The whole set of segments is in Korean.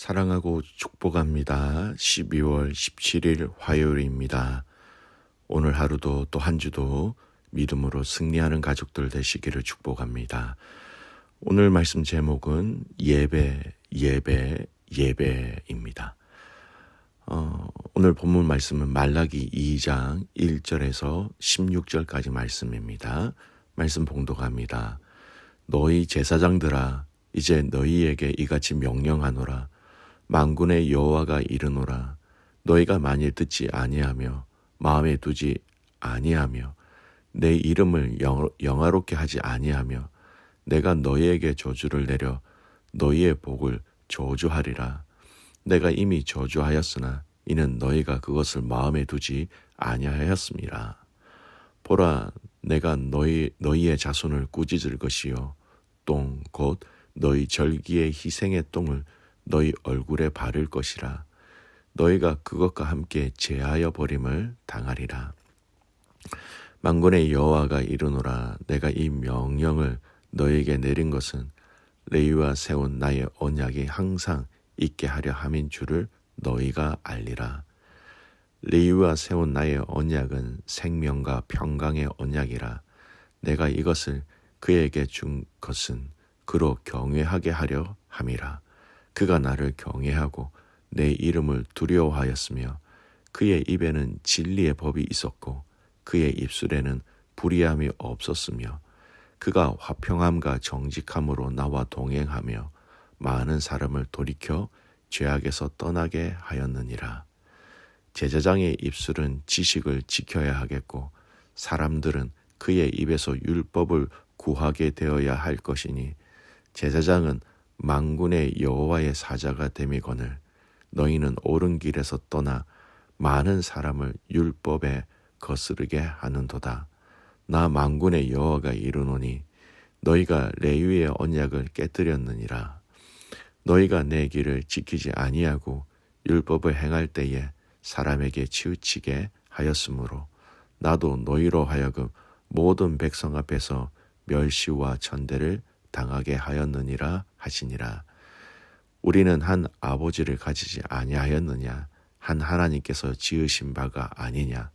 사랑하고 축복합니다. 12월 17일 화요일입니다. 오늘 하루도 또 한 주도 믿음으로 승리하는 가족들 되시기를 축복합니다. 오늘 말씀 제목은 예배입니다. 오늘 본문 말씀은 말라기 2장 1절에서 16절까지 말씀입니다. 말씀 봉독합니다. 너희 제사장들아, 이제 너희에게 이같이 명령하노라. 만군의 여호와가 이르노라. 너희가 만일 듣지 아니하며 마음에 두지 아니하며 내 이름을 영화롭게 하지 아니하며 내가 너희에게 저주를 내려 너희의 복을 저주하리라. 내가 이미 저주하였으나 이는 너희가 그것을 마음에 두지 아니하였음이라. 보라, 내가 너희의 자손을 꾸짖을 것이요 똥 곧 너희 절기의 희생의 똥을 너희 얼굴에 바를 것이라. 너희가 그것과 함께 제하여 버림을 당하리라. 만군의 여호와가 이르노라. 내가 이 명령을 너희에게 내린 것은 레위와 세운 나의 언약이 항상 있게 하려 함인 줄을 너희가 알리라. 레위와 세운 나의 언약은 생명과 평강의 언약이라. 내가 이것을 그에게 준 것은 그로 경외하게 하려 함이라. 그가 나를 경외하고 내 이름을 두려워하였으며 그의 입에는 진리의 법이 있었고 그의 입술에는 불의함이 없었으며 그가 화평함과 정직함으로 나와 동행하며 많은 사람을 돌이켜 죄악에서 떠나게 하였느니라. 제사장의 입술은 지식을 지켜야 하겠고 사람들은 그의 입에서 율법을 구하게 되어야 할 것이니 제사장은 만군의 여호와의 사자가 됨이거늘 너희는 옳은 길에서 떠나 많은 사람을 율법에 거스르게 하는도다. 나 만군의 여호와가 이르노니 너희가 레위의 언약을 깨뜨렸느니라. 너희가 내 길을 지키지 아니하고 율법을 행할 때에 사람에게 치우치게 하였으므로 나도 너희로 하여금 모든 백성 앞에서 멸시와 천대를 당하게 하였느니라 하시니라. 우리는 한 아버지를 가지지 아니하였느냐? 한 하나님께서 지으신 바가 아니냐?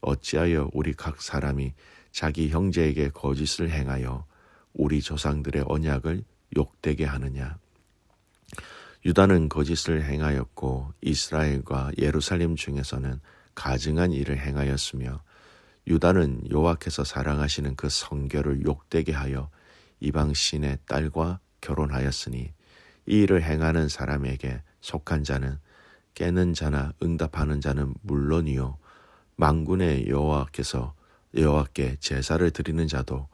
어찌하여 우리 각 사람이 자기 형제에게 거짓을 행하여 우리 조상들의 언약을 욕되게 하느냐? 유다는 거짓을 행하였고 이스라엘과 예루살렘 중에서는 가증한 일을 행하였으며 유다는 여호와께서 사랑하시는 그 성결을 욕되게 하여 이방 신의 딸과 결혼하였으니 이 일을 행하는 사람에게 속한 자는 깨는 자나 응답하는 자는 물론이요 만군의 여호와께 제사를 드리는 자도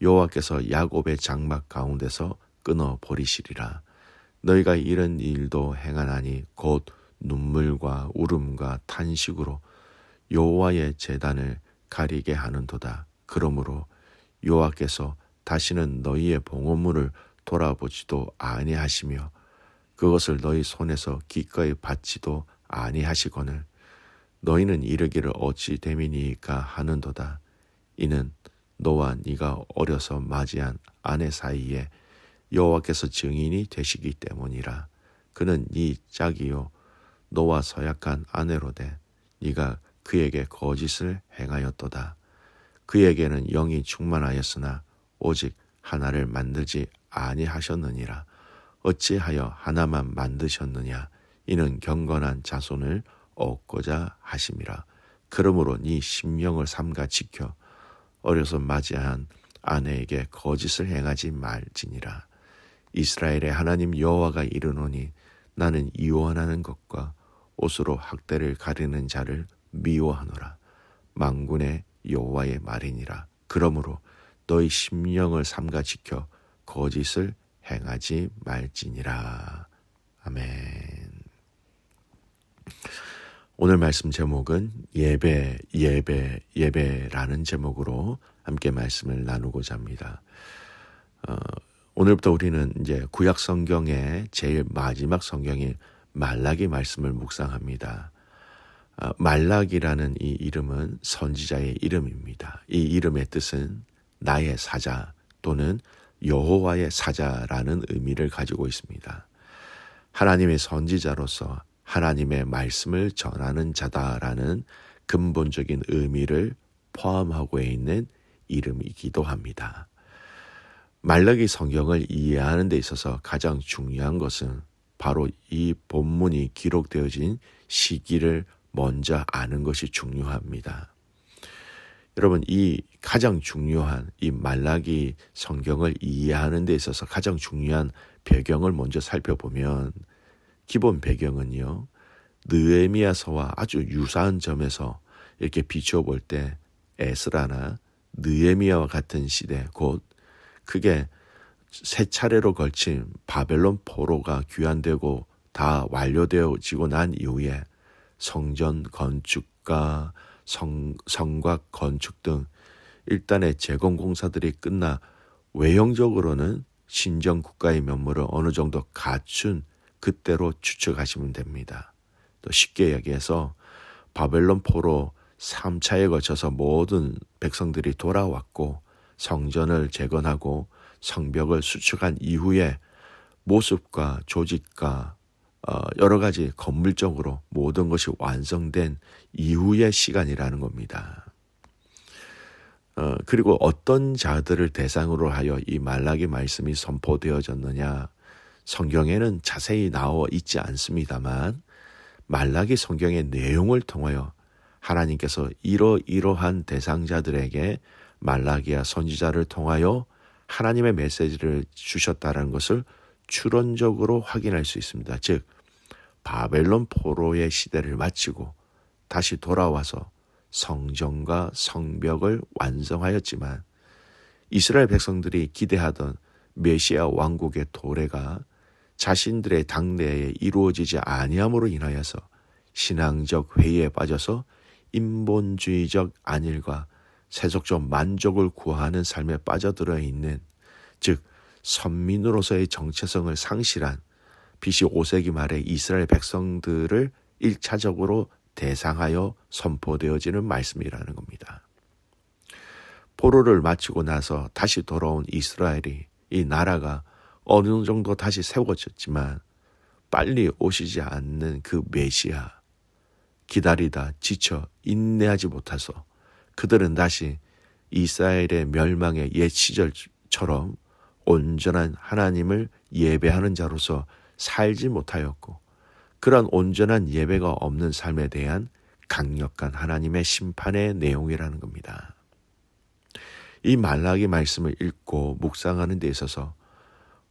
여호와께서 야곱의 장막 가운데서 끊어 버리시리라. 너희가 이런 일도 행하나니 곧 눈물과 울음과 탄식으로 여호와의 제단을 가리게 하는도다. 그러므로 여호와께서 다시는 너희의 봉헌물을 돌아보지도 아니하시며 그것을 너희 손에서 기꺼이 받지도 아니하시거늘 너희는 이르기를 어찌 됨이니까 하는도다. 이는 너와 네가 어려서 맞이한 아내 사이에 여호와께서 증인이 되시기 때문이라. 그는 네 짝이요 너와 서약한 아내로되 네가 그에게 거짓을 행하였도다. 그에게는 영이 충만하였으나 오직 하나를 만들지 아니하셨느니라. 어찌하여 하나만 만드셨느냐? 이는 경건한 자손을 얻고자 하심이라. 그러므로 네 심령을 삼가 지켜 어려서 맞이한 아내에게 거짓을 행하지 말지니라. 이스라엘의 하나님 여호와가 이르노니 나는 이혼하는 것과 옷으로 학대를 가리는 자를 미워하노라. 만군의 여호와의 말이니라. 그러므로 너희 심령을 삼가 지켜 거짓을 행하지 말지니라. 아멘. 오늘 말씀 제목은 예배라는 제목으로 함께 말씀을 나누고자 합니다. 오늘부터 우리는 이제 구약 성경의 제일 마지막 성경인 말라기 말씀을 묵상합니다. 말라기라는 이 이름은 선지자의 이름입니다. 이 이름의 뜻은 나의 사자 또는 여호와의 사자라는 의미를 가지고 있습니다. 하나님의 선지자로서 하나님의 말씀을 전하는 자다라는 근본적인 의미를 포함하고 있는 이름이기도 합니다. 말라기 성경을 이해하는 데 있어서 가장 중요한 것은 바로 이 본문이 기록되어진 시기를 먼저 아는 것이 중요합니다. 여러분, 이 가장 중요한 이 말라기 성경을 이해하는 데 있어서 가장 중요한 배경을 먼저 살펴보면 기본 배경은요, 느헤미야서와 아주 유사한 점에서 이렇게 비추어 볼 때 에스라나 느헤미야와 같은 시대, 곧 그게 세 차례로 걸친 바벨론 포로가 귀환되고 다 완료되어지고 난 이후에 성전 건축과 성곽 건축 등 일단의 재건 공사들이 끝나 외형적으로는 신정 국가의 면모를 어느 정도 갖춘 그때로 추측하시면 됩니다. 또 쉽게 얘기해서 바벨론 포로 3차에 걸쳐서 모든 백성들이 돌아왔고 성전을 재건하고 성벽을 수축한 이후에 모습과 조직과 여러 가지 건물적으로 모든 것이 완성된 이후의 시간이라는 겁니다. 그리고 어떤 자들을 대상으로 하여 이 말라기 말씀이 선포되어졌느냐, 성경에는 자세히 나와 있지 않습니다만 말라기 성경의 내용을 통하여 하나님께서 이러이러한 대상자들에게 말라기야 선지자를 통하여 하나님의 메시지를 주셨다는 것을 추론적으로 확인할 수 있습니다. 즉 바벨론 포로의 시대를 마치고 다시 돌아와서 성전과 성벽을 완성하였지만 이스라엘 백성들이 기대하던 메시아 왕국의 도래가 자신들의 당내에 이루어지지 아니함으로 인하여서 신앙적 회의에 빠져서 인본주의적 안일과 세속적 만족을 구하는 삶에 빠져들어 있는, 즉 선민으로서의 정체성을 상실한 BC 5세기 말의 이스라엘 백성들을 1차적으로 대상하여 선포되어지는 말씀이라는 겁니다. 포로를 마치고 나서 다시 돌아온 이스라엘이, 이 나라가 어느 정도 다시 세워졌지만 빨리 오시지 않는 그 메시아, 기다리다 지쳐 인내하지 못해서 그들은 다시 이스라엘의 멸망의 옛 시절처럼 온전한 하나님을 예배하는 자로서 살지 못하였고, 그런 온전한 예배가 없는 삶에 대한 강력한 하나님의 심판의 내용이라는 겁니다. 이 말라기 말씀을 읽고 묵상하는 데 있어서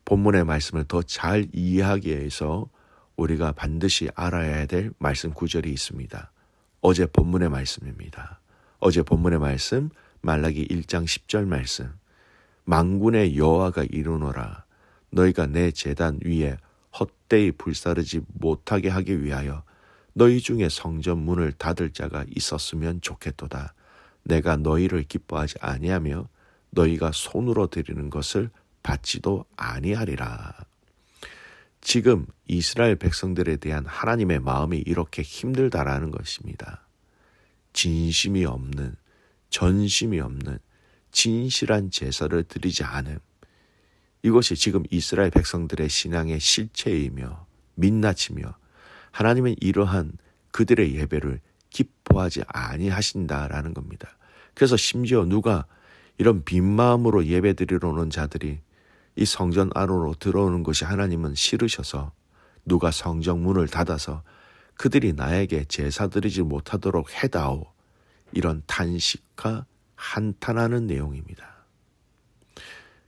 본문의 말씀을 더 잘 이해하기 위해서 우리가 반드시 알아야 될 말씀 구절이 있습니다. 어제 본문의 말씀입니다. 어제 본문의 말씀 말라기 1장 10절 말씀, 만군의 여호와가 이르노라, 너희가 내 제단 위에 헛되이 불사르지 못하게 하기 위하여 너희 중에 성전 문을 닫을 자가 있었으면 좋겠도다. 내가 너희를 기뻐하지 아니하며 너희가 손으로 드리는 것을 받지도 아니하리라. 지금 이스라엘 백성들에 대한 하나님의 마음이 이렇게 힘들다라는 것입니다. 진심이 없는, 전심이 없는 진실한 제사를 드리지 않음, 이것이 지금 이스라엘 백성들의 신앙의 실체이며 민낯이며 하나님은 이러한 그들의 예배를 기뻐하지 아니하신다라는 겁니다. 그래서 심지어 누가 이런 빈 마음으로 예배 드리러 오는 자들이 이 성전 안으로 들어오는 것이 하나님은 싫으셔서 누가 성전 문을 닫아서 그들이 나에게 제사 드리지 못하도록 해다오, 이런 탄식과 한탄하는 내용입니다.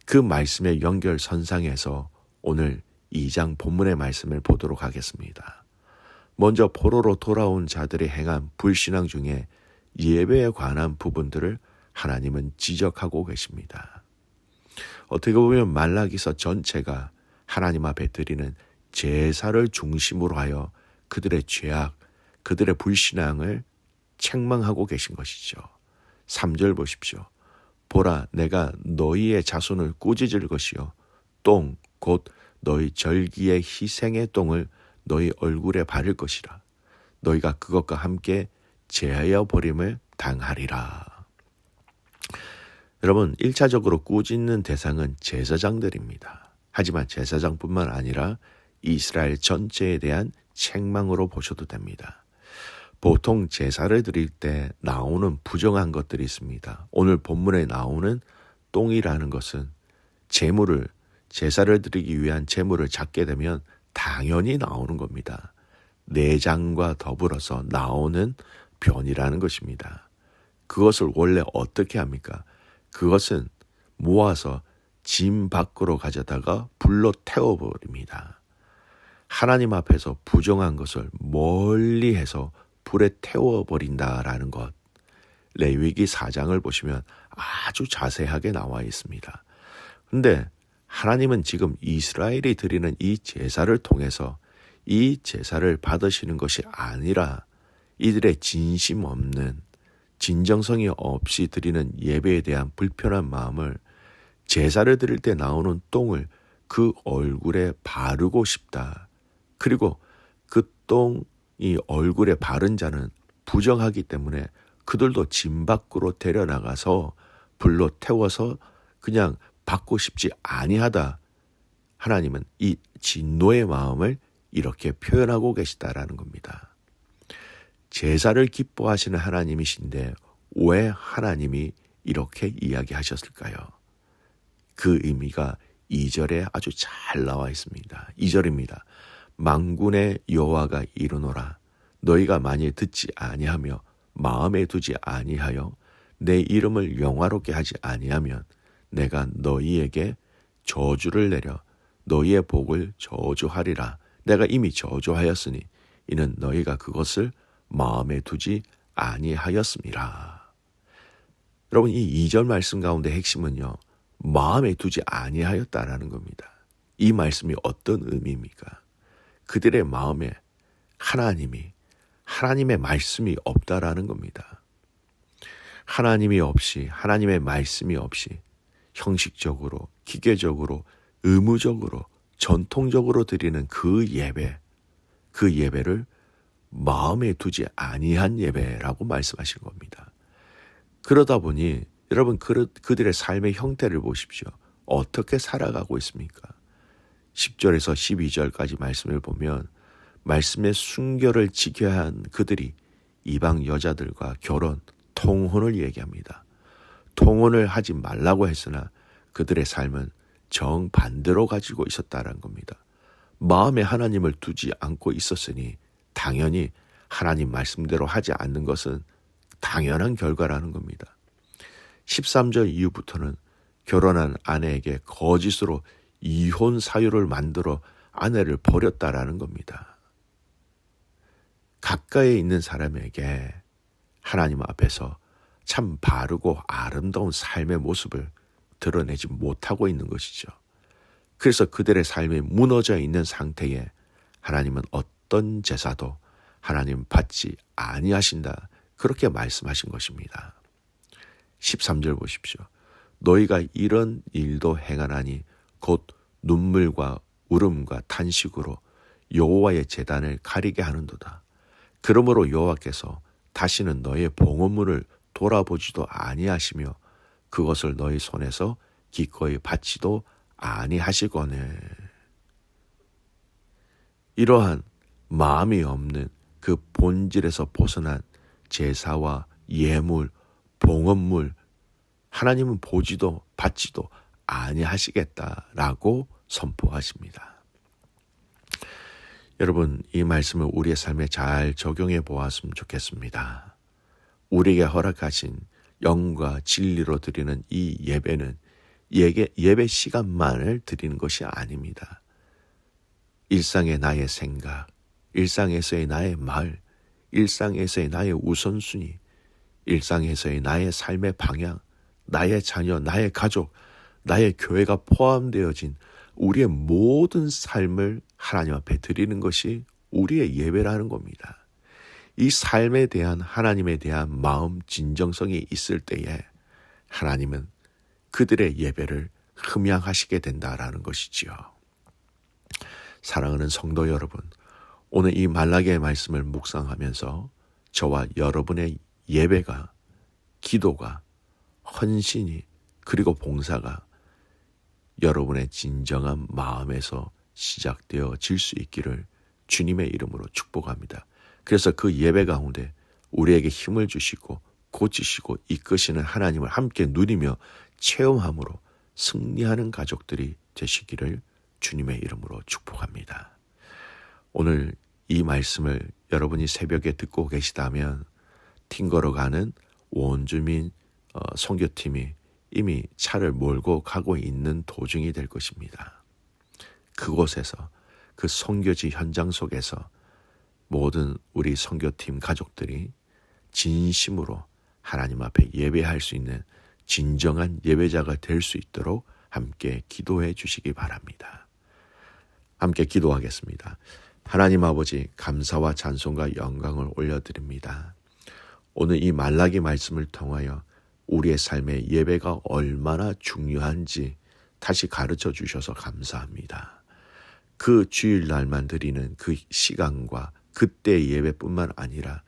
그 말씀의 연결선상에서 오늘 2장 본문의 말씀을 보도록 하겠습니다. 먼저 포로로 돌아온 자들이 행한 불신앙 중에 예배에 관한 부분들을 하나님은 지적하고 계십니다. 어떻게 보면 말라기서 전체가 하나님 앞에 드리는 제사를 중심으로 하여 그들의 죄악, 그들의 불신앙을 책망하고 계신 것이죠. 3절 보십시오. 보라, 내가 너희의 자손을 꾸짖을 것이요 똥 곧 너희 절기의 희생의 똥을 너희 얼굴에 바를 것이라. 너희가 그것과 함께 제하여 버림을 당하리라. 여러분, 1차적으로 꾸짖는 대상은 제사장들입니다. 하지만 제사장뿐만 아니라 이스라엘 전체에 대한 책망으로 보셔도 됩니다. 보통 제사를 드릴 때 나오는 부정한 것들이 있습니다. 오늘 본문에 나오는 똥이라는 것은 제사를 드리기 위한 제물을 잡게 되면 당연히 나오는 겁니다. 내장과 더불어서 나오는 변이라는 것입니다. 그것을 원래 어떻게 합니까? 그것은 모아서 짐 밖으로 가져다가 불로 태워버립니다. 하나님 앞에서 부정한 것을 멀리해서 불에 태워버린다라는 것. 레위기 4장을 보시면 아주 자세하게 나와 있습니다. 근데 하나님은 지금 이스라엘이 드리는 이 제사를 통해서 이 제사를 받으시는 것이 아니라 이들의 진심 없는 진정성이 없이 드리는 예배에 대한 불편한 마음을 제사를 드릴 때 나오는 똥을 그 얼굴에 바르고 싶다. 그리고 그 똥이 얼굴에 바른 자는 부정하기 때문에 그들도 짐 밖으로 데려나가서 불로 태워서 그냥 받고 싶지 아니하다. 하나님은 이 진노의 마음을 이렇게 표현하고 계시다라는 겁니다. 제사를 기뻐하시는 하나님이신데 왜 하나님이 이렇게 이야기하셨을까요? 그 의미가 2절에 아주 잘 나와 있습니다. 2절입니다. 만군의 여호와가 이르노라. 너희가 만일 듣지 아니하며 마음에 두지 아니하여 내 이름을 영화롭게 하지 아니하면 내가 너희에게 저주를 내려 너희의 복을 저주하리라. 내가 이미 저주하였으니 이는 너희가 그것을 마음에 두지 아니하였음이라. 여러분, 이 2절 말씀 가운데 핵심은요, 마음에 두지 아니하였다라는 겁니다. 이 말씀이 어떤 의미입니까? 그들의 마음에 하나님의 말씀이 없다라는 겁니다. 하나님의 말씀이 없이 형식적으로, 기계적으로, 의무적으로, 전통적으로 드리는 그 예배를 마음에 두지 아니한 예배라고 말씀하시는 겁니다. 그러다 보니 여러분 그들의 삶의 형태를 보십시오. 어떻게 살아가고 있습니까? 10절에서 12절까지 말씀을 보면 말씀의 순결을 지켜야 한 그들이 이방 여자들과 통혼을 얘기합니다. 통혼을 하지 말라고 했으나 그들의 삶은 정반대로 가지고 있었다는 겁니다. 마음에 하나님을 두지 않고 있었으니 당연히 하나님 말씀대로 하지 않는 것은 당연한 결과라는 겁니다. 13절 이후부터는 결혼한 아내에게 거짓으로 이혼 사유를 만들어 아내를 버렸다라는 겁니다. 가까이 있는 사람에게 하나님 앞에서 참 바르고 아름다운 삶의 모습을 드러내지 못하고 있는 것이죠. 그래서 그들의 삶이 무너져 있는 상태에 하나님은 어떤 제사도 하나님 받지 아니하신다. 그렇게 말씀하신 것입니다. 13절 보십시오. 너희가 이런 일도 행하나니 곧 눈물과 울음과 탄식으로 여호와의 제단을 가리게 하는도다. 그러므로 여호와께서 다시는 너의 봉헌물을 돌아보지도 아니하시며 그것을 너희 손에서 기꺼이 받지도 아니하시거늘. 이러한 마음이 없는 그 본질에서 벗어난 제사와 예물, 봉헌물, 하나님은 보지도 받지도 아니하시겠다라고 선포하십니다. 여러분, 이 말씀을 우리의 삶에 잘 적용해 보았으면 좋겠습니다. 우리에게 허락하신 영과 진리로 드리는 이 예배는 예배 시간만을 드리는 것이 아닙니다. 일상의 나의 생각, 일상에서의 나의 말, 일상에서의 나의 우선순위, 일상에서의 나의 삶의 방향, 나의 자녀, 나의 가족, 나의 교회가 포함되어진 우리의 모든 삶을 하나님 앞에 드리는 것이 우리의 예배라는 겁니다. 이 삶에 대한 하나님에 대한 마음 진정성이 있을 때에 하나님은 그들의 예배를 흠양하시게 된다라는 것이지요. 사랑하는 성도 여러분, 오늘 이 말라기의 말씀을 묵상하면서 저와 여러분의 예배가, 기도가, 헌신이, 그리고 봉사가 여러분의 진정한 마음에서 시작되어질 수 있기를 주님의 이름으로 축복합니다. 그래서 그 예배 가운데 우리에게 힘을 주시고 고치시고 이끄시는 하나님을 함께 누리며 체험함으로 승리하는 가족들이 되시기를 주님의 이름으로 축복합니다. 오늘 이 말씀을 여러분이 새벽에 듣고 계시다면 튕거러 가는 원주민 선교팀이 이미 차를 몰고 가고 있는 도중이 될 것입니다. 그곳에서 그 선교지 현장 속에서 모든 우리 선교팀 가족들이 진심으로 하나님 앞에 예배할 수 있는 진정한 예배자가 될 수 있도록 함께 기도해 주시기 바랍니다. 함께 기도하겠습니다. 하나님 아버지, 감사와 찬송과 영광을 올려드립니다. 오늘 이 말라기 말씀을 통하여 우리의 삶의 예배가 얼마나 중요한지 다시 가르쳐 주셔서 감사합니다. 그 주일날만 드리는 그 시간과 그때 예배뿐만 아니라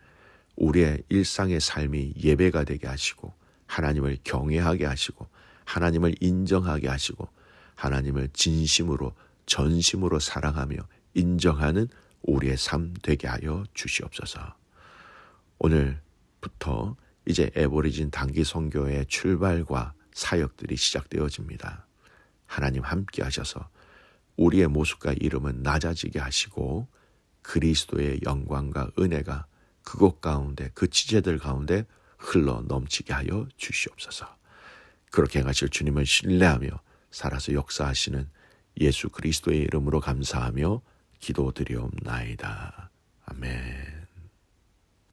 우리의 일상의 삶이 예배가 되게 하시고 하나님을 경외하게 하시고 하나님을 인정하게 하시고 하나님을 진심으로 전심으로 사랑하며 인정하는 우리의 삶 되게 하여 주시옵소서. 오늘부터 이제 애보리진 단기 선교의 출발과 사역들이 시작되어집니다. 하나님 함께 하셔서 우리의 모습과 이름은 낮아지게 하시고 그리스도의 영광과 은혜가 그곳 가운데 그 지체들 가운데 흘러 넘치게 하여 주시옵소서. 그렇게 행하실 주님을 신뢰하며 살아서 역사하시는 예수 그리스도의 이름으로 감사하며 기도드리옵나이다. 아멘.